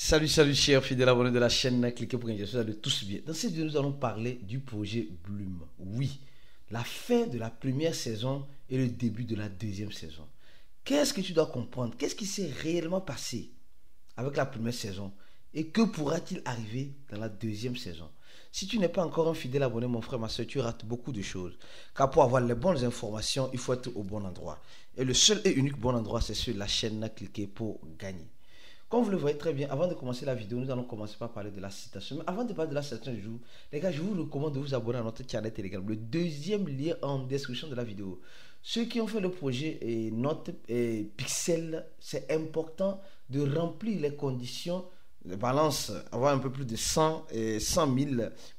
Salut chers fidèles abonnés de la chaîne, cliquez pour gagner, j'espère de tous bien. Dans cette vidéo, nous allons parler du projet Bloom. Oui, la fin de la première saison et le début de la deuxième saison. Qu'est-ce que tu dois comprendre? Qu'est-ce qui s'est réellement passé avec la première saison? Et que pourra-t-il arriver dans la deuxième saison? Si tu n'es pas encore un fidèle abonné, mon frère, ma soeur, tu rates beaucoup de choses. Car pour avoir les bonnes informations, il faut être au bon endroit. Et le seul et unique bon endroit, c'est sur la chaîne, cliquez pour gagner. Comme vous le voyez très bien, avant de commencer la vidéo, nous allons commencer par parler de la citation. Mais avant de parler de la citation du jour, les gars, je vous recommande de vous abonner à notre channel Telegram. Le deuxième lien en description de la vidéo. Ceux qui ont fait le projet et Note Pixel, c'est important de remplir les conditions de balance, avoir un peu plus de 100 000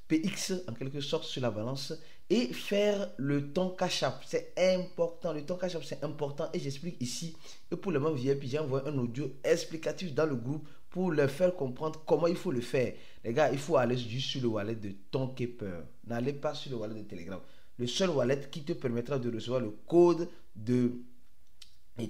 PX en quelque sorte sur la balance et faire le temps cash-up. C'est important, le temps cash-up c'est important et j'explique ici. Et pour les membres VIP, j'ai envoyé un audio explicatif dans le groupe pour leur faire comprendre comment il faut le faire. Les gars, il faut aller juste sur le wallet de Tonkeeper. N'allez pas sur le wallet de Telegram. Le seul wallet qui te permettra de recevoir le code de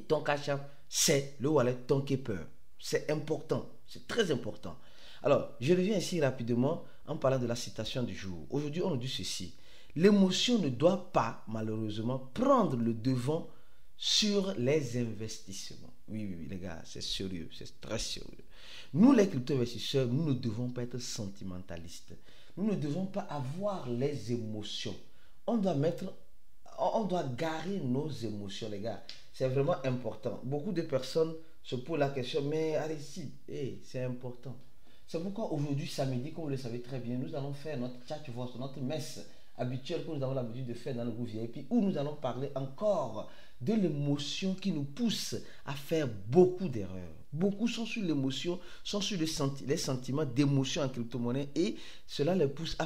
ton cash-up, c'est le wallet Tonkeeper. C'est important, c'est très important. Alors, je reviens ici rapidement en parlant de la citation du jour. Aujourd'hui, on nous dit ceci. L'émotion ne doit pas, malheureusement, prendre le devant sur les investissements. Oui, les gars, c'est sérieux, c'est très sérieux. Nous, les crypto-investisseurs, nous ne devons pas être sentimentalistes. Nous ne devons pas avoir les émotions. On doit garer nos émotions, les gars. C'est vraiment important. Beaucoup de personnes se posent la question, mais allez-y, c'est important. C'est pourquoi aujourd'hui, samedi, comme vous le savez très bien, nous allons faire notre chat, notre messe habituelle que nous avons l'habitude de faire dans le groupe VIP, où nous allons parler encore de l'émotion qui nous pousse à faire beaucoup d'erreurs. Beaucoup sont sur l'émotion, sont sur les sentiments d'émotion en crypto-monnaie et cela les pousse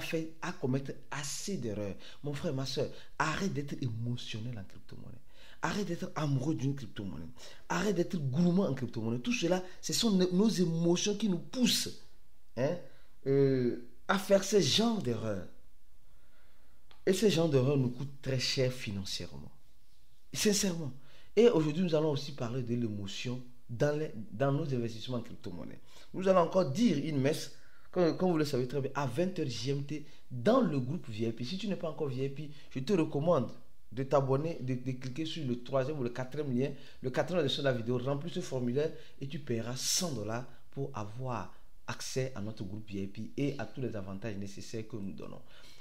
à commettre assez d'erreurs. Mon frère, ma soeur, arrête d'être émotionnel en crypto-monnaie. Arrête d'être amoureux d'une crypto-monnaie. Arrête d'être gourmand en crypto-monnaie. Tout cela, ce sont nos émotions qui nous poussent à faire ce genre d'erreurs. Et ce genre d'erreur nous coûte très cher financièrement. Sincèrement. Et aujourd'hui, nous allons aussi parler de l'émotion dans nos investissements en crypto-monnaie. Nous allons encore dire une messe, comme vous le savez très bien, à 20h GMT dans le groupe VIP. Si tu n'es pas encore VIP, je te recommande de t'abonner, de cliquer sur le troisième ou le quatrième lien. Le quatrième lien de la vidéo, remplis ce formulaire et tu paieras $100 pour avoir accès à notre groupe VIP et à tous les avantages nécessaires que nous donnons.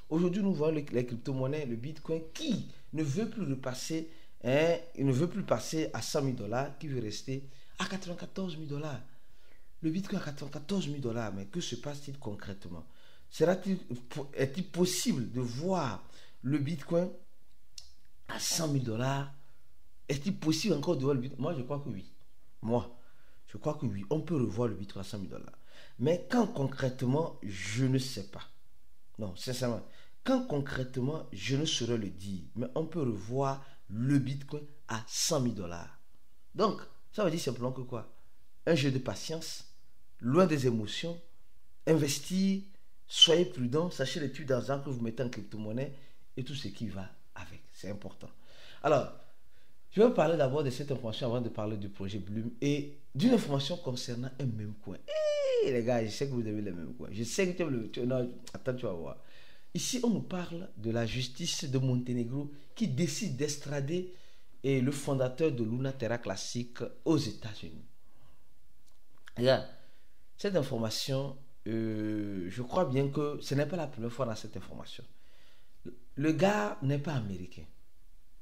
Aujourd'hui, nous voyons les crypto-monnaies, le Bitcoin qui ne veut plus repasser, il ne veut plus passer à $100 000, qui veut rester à $94 000. Le Bitcoin à $94 000, mais que se passe-t-il concrètement? Est-il possible de voir le Bitcoin à $100 000? Est-il possible encore de voir le Bitcoin? Moi, je crois que oui. Je crois que oui. On peut revoir le Bitcoin à $100 000. Mais quand concrètement, je ne sais pas. Non, sincèrement, quand concrètement, je ne saurais le dire, mais on peut revoir le Bitcoin à $100 000. Donc, ça veut dire simplement que quoi? Un jeu de patience, loin des émotions, investir, soyez prudent, sachez les tuyaux d'argent que vous mettez en crypto-monnaie et tout ce qui va avec. C'est important. Alors, je vais vous parler d'abord de cette information avant de parler du projet Bloom et d'une information concernant un même coin. Les gars, je sais que vous avez le même coin. Je sais que tu as le... Non, attends, tu vas voir. Ici, on nous parle de la justice de Monténégro qui décide d'extrader le fondateur de Luna Terra Classic aux États-Unis. Regarde, cette information, je crois bien que ce n'est pas la première fois dans cette information. Le gars n'est pas américain.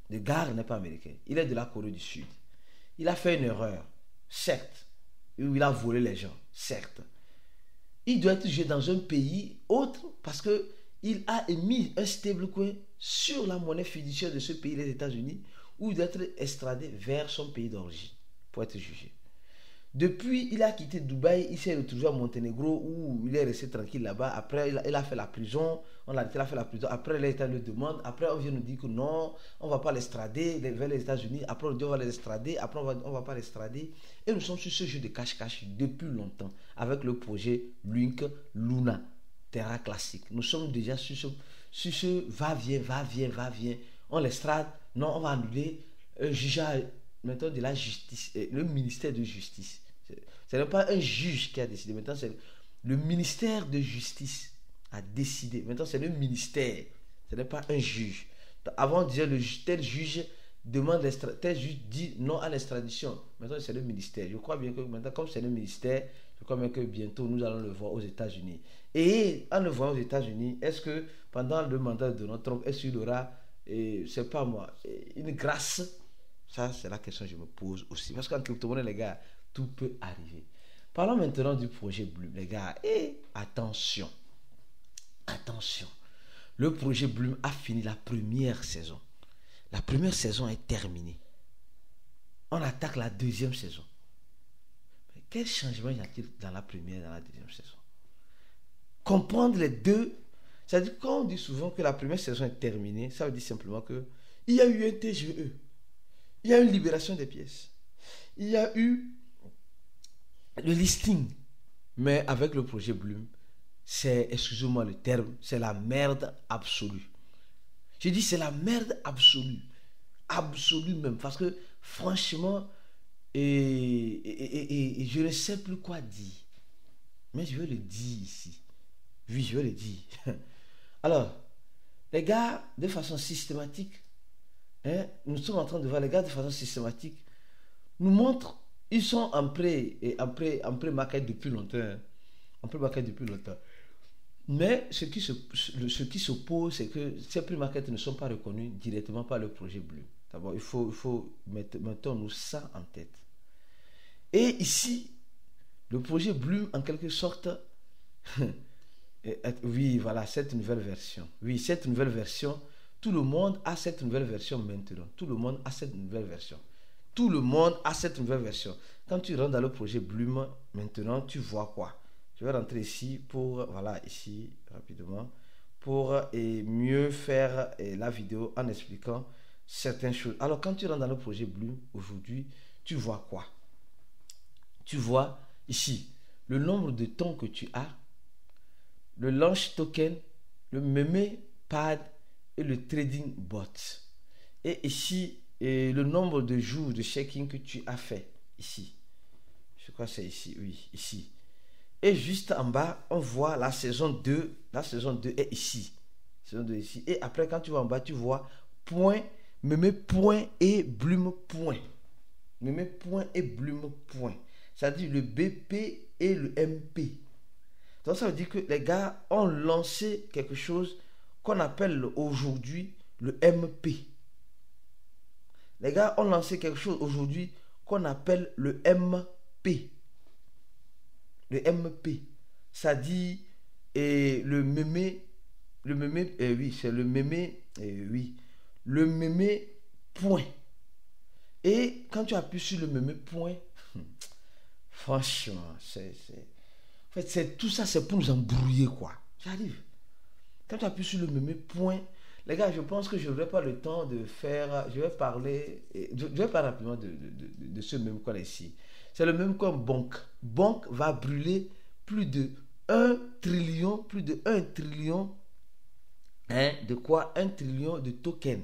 Le gars n'est pas américain. Il est de la Corée du Sud. Il a fait une erreur, certes, où il a volé les gens, certes. Il doit être jugé dans un pays autre parce qu'il a émis un stablecoin sur la monnaie fiduciaire de ce pays, les États-Unis, où il doit être extradé vers son pays d'origine pour être jugé. Depuis, il a quitté Dubaï, il s'est retrouvé à Monténégro où il est resté tranquille là-bas. Après, il a fait la prison. Il a fait la prison. Après, l'État le demande. Après, on vient nous dire que non, on ne va pas l'extrader vers les États-Unis. Après, on dit on va l'extrader. Après, on ne va pas l'extrader. Et nous sommes sur ce jeu de cache-cache depuis longtemps avec le projet Luna Terra Classic. Nous sommes déjà sur ce va-vient. On l'extrade. Non, on va annuler. Maintenant de la justice, le ministère de justice Ce n'est pas un juge qui a décidé. Maintenant, c'est le ministère de justice a décidé. Maintenant, c'est le ministère. Ce n'est pas un juge. Avant, on disait tel juge demande tel juge dit non à l'extradition. Maintenant, c'est le ministère. Je crois bien que maintenant, comme c'est le ministère, je crois bien que bientôt, nous allons le voir aux États-Unis. Et en le voyant aux États-Unis, est-ce que pendant le mandat de Donald Trump, est-ce qu'il aura, c'est pas moi, une grâce? Ça, c'est la question que je me pose aussi. Parce qu'en crypto-monnaie, les gars, tout peut arriver. Parlons maintenant du projet Bloom, les gars. Et attention, attention. Le projet Bloom a fini la première saison. La première saison est terminée. On attaque la deuxième saison. Mais quel changement y a-t-il dans la première et dans la deuxième saison? Comprendre les deux, c'est-à-dire quand on dit souvent que la première saison est terminée, ça veut dire simplement que il y a eu un TGE, il y a eu une libération des pièces, il y a eu le listing, mais avec le projet Bloom, c'est, excusez-moi le terme, c'est la merde absolue. Je dis c'est la merde absolue. Absolue même. Parce que franchement, et je ne sais plus quoi dire. Mais je vais le dire ici. Oui, je vais le dire. Alors, les gars, de façon systématique, hein, nous sommes en train de voir les gars de façon systématique, nous montrent, ils sont en pré-maquette depuis longtemps. Hein, en pré-maquette depuis longtemps. Mais ce qui s'oppose, c'est que ces pré-maquettes ne sont pas reconnues directement par le projet Bleu. D'abord, il faut mettons-nous ça en tête. Et ici, le projet Bleu, en quelque sorte, oui, voilà, cette nouvelle version. Oui, cette nouvelle version, tout le monde a cette nouvelle version maintenant. Tout le monde a cette nouvelle version. Tout le monde a cette nouvelle version. Quand tu rentres dans le projet Bloom, maintenant, tu vois quoi? Je vais rentrer ici pour, voilà, ici, rapidement, pour mieux faire la vidéo en expliquant certaines choses. Alors, quand tu rentres dans le projet Bloom, aujourd'hui, tu vois quoi? Tu vois ici le nombre de temps que tu as, le launch token, le meme pad et le trading bot. Et ici, le nombre de jours de checking que tu as fait ici. Je crois que c'est ici, oui, ici. Et juste en bas, on voit la saison 2. La saison 2 est ici. Saison 2 ici. Et après, quand tu vas en bas, tu vois point, meme point et Bloom point. Meme point et Bloom point. C'est-à-dire le BP et le MP. Donc ça veut dire que les gars ont lancé quelque chose qu'on appelle aujourd'hui le MP. Les gars ont lancé quelque chose aujourd'hui qu'on appelle le MP. Le MP. Ça dit le mémé, oui, c'est le mémé, oui, le mémé point. Et quand tu appuies sur le mémé point, franchement, en fait, tout ça, c'est pour nous embrouiller, quoi. J'arrive. Quand tu appuies sur le mémé point, les gars, je pense que je n'aurai pas le temps de faire. Je vais parler rapidement de ce même coin ici. C'est le même coin banque. Banque va brûler plus de 1 trillion, hein, de quoi? 1 trillion de tokens.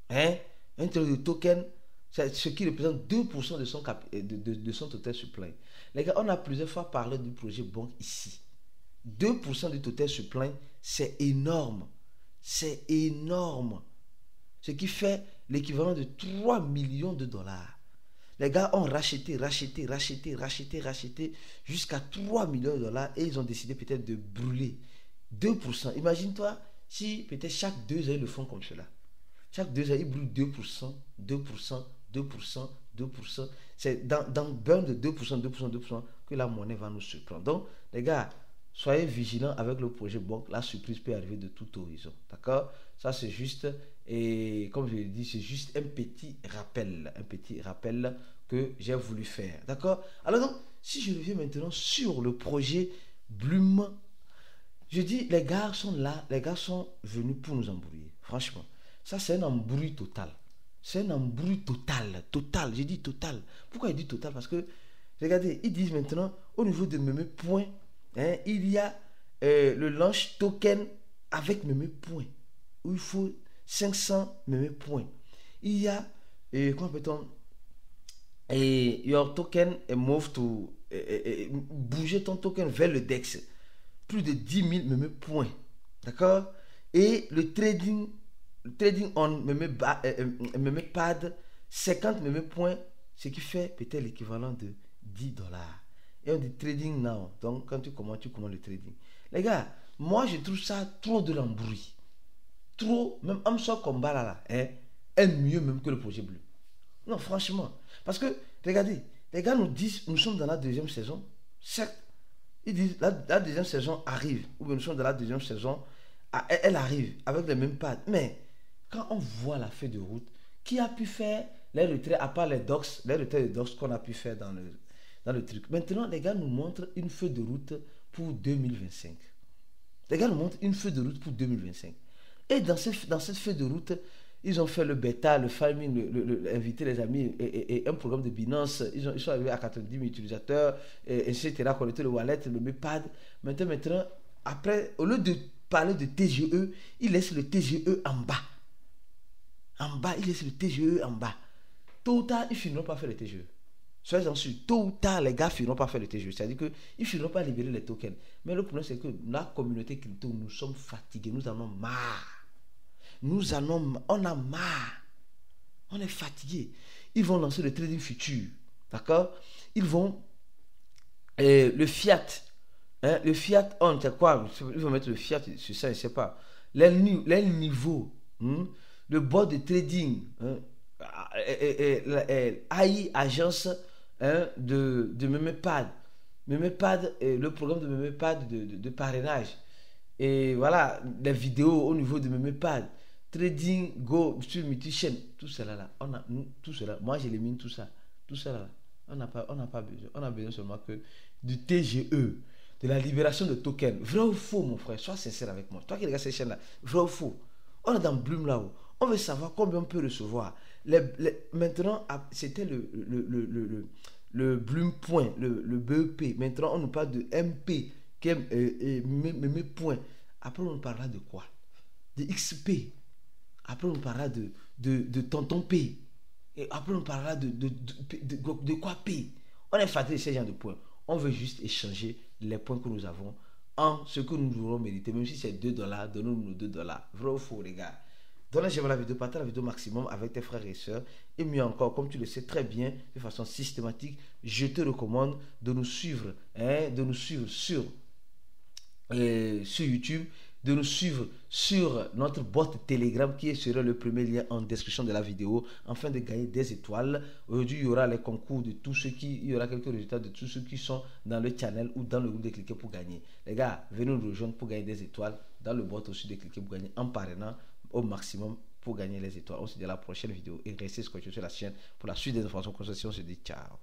Hein? 1 trillion de tokens, c'est ce qui représente 2% de son total supply. Les gars, on a plusieurs fois parlé du projet banque ici. 2% du total supply, c'est énorme. C'est énorme. Ce qui fait l'équivalent de 3 millions de dollars. Les gars ont racheté jusqu'à 3 millions de dollars et ils ont décidé peut-être de brûler 2%. Imagine-toi si peut-être chaque 2 ans ils le font comme cela. Chaque 2 ans ils brûlent 2%. C'est dans burn de 2% que la monnaie va nous surprendre. Donc les gars, soyez vigilants avec le projet banque. La surprise peut arriver de tout horizon. D'accord? Ça, c'est juste, et comme je l'ai dit, c'est juste un petit rappel que j'ai voulu faire. D'accord? Alors, donc, si je reviens maintenant sur le projet Bloom, je dis, les gars sont là, les gars sont venus pour nous embrouiller. Franchement, ça, c'est un embrouille total. C'est un embrouille total. J'ai dit total. Pourquoi il dit total? Parce que, regardez, ils disent maintenant, au niveau de mes points, hein, il y a le launch token avec meme point où il faut 500 meme points. Il y a comment peut-on et your token est move to bouger ton token vers le DEX. Plus de 10 000 me met points. D'accord? Et le trading on me met pad 50 me met points, ce qui fait peut-être l'équivalent de $10. Et on dit trading now. Donc quand tu commandes le trading. Les gars, moi je trouve ça trop de l'embrouille. Trop, même Amso Combat là, est mieux même que le projet bleu. Non, franchement. Parce que, regardez, les gars nous disent, nous sommes dans la deuxième saison. Certes, ils disent, la deuxième saison arrive. Ou bien nous sommes dans la deuxième saison, elle arrive avec les mêmes pattes. Mais, quand on voit la feuille de route, qui a pu faire les retraits, à part les retraits de docs qu'on a pu faire dans le truc. Maintenant, les gars nous montrent une feuille de route pour 2025. Les gars nous montrent une feuille de route pour 2025. Et dans cette feuille de route, ils ont fait le bêta, le farming, inviter les amis et un programme de Binance. Ils sont arrivés à 90 000 utilisateurs, etc. Connecter le wallet, le MePad. Maintenant, après, au lieu de parler de TGE, ils laissent le TGE en bas. En bas, ils laissent le TGE en bas. Tôt ou tard, ils finiront par faire le TGE. Soyez-en sûrs, tôt ou tard, les gars finiront par faire le TGE. C'est-à-dire qu'ils finiront par libérer les tokens. Mais le problème, c'est que la communauté crypto, nous sommes fatigués, nous en avons marre. On a marre. On est fatigué. Ils vont lancer le trading futur. D'accord? Ils vont. Le fiat. Le fiat on, c'est quoi? Ils vont mettre le fiat sur ça, je ne sais pas. Les niveaux. Le board de trading. AI, agence de MemePad. MemePad, le programme de MemePad de parrainage. Et voilà, les vidéos au niveau de MemePad. Trading, go sur multi-chaîne, tout cela là, tout cela, moi j'ai éliminé tout ça, là, on n'a pas besoin, on a besoin seulement que du TGE, de la libération de tokens, vrai ou faux mon frère, sois sincère avec moi, toi qui regardes cette chaîne là, vrai ou faux, on est dans Bloom là-haut, on veut savoir combien on peut recevoir, maintenant c'était le Bloom point, le BEP, maintenant on nous parle de MP, qui est mes points, après on nous parlera de quoi, de XP. Après, on parlera de tonton P. Et après, on parlera de quoi P. On est fatigué de ces gens de points. On veut juste échanger les points que nous avons en ce que nous voulons mériter. Même si c'est $2, donnons-nous nos $2. Vrai ou faux, les gars? Donne j'aime la vidéo, partage la vidéo maximum avec tes frères et sœurs. Et mieux encore, comme tu le sais très bien, de façon systématique, je te recommande de nous suivre, sur YouTube, de nous suivre sur notre boîte Telegram qui sera le premier lien en description de la vidéo afin de gagner des étoiles. Aujourd'hui, il y aura les concours de tous ceux il y aura quelques résultats de tous ceux qui sont dans le channel ou dans le groupe de cliquer pour gagner. Les gars, venez nous rejoindre pour gagner des étoiles dans le bot aussi de cliquer pour gagner en parrainant au maximum pour gagner les étoiles. On se dit à la prochaine vidéo et restez scotchés sur la chaîne pour la suite des informations. On se dit ciao.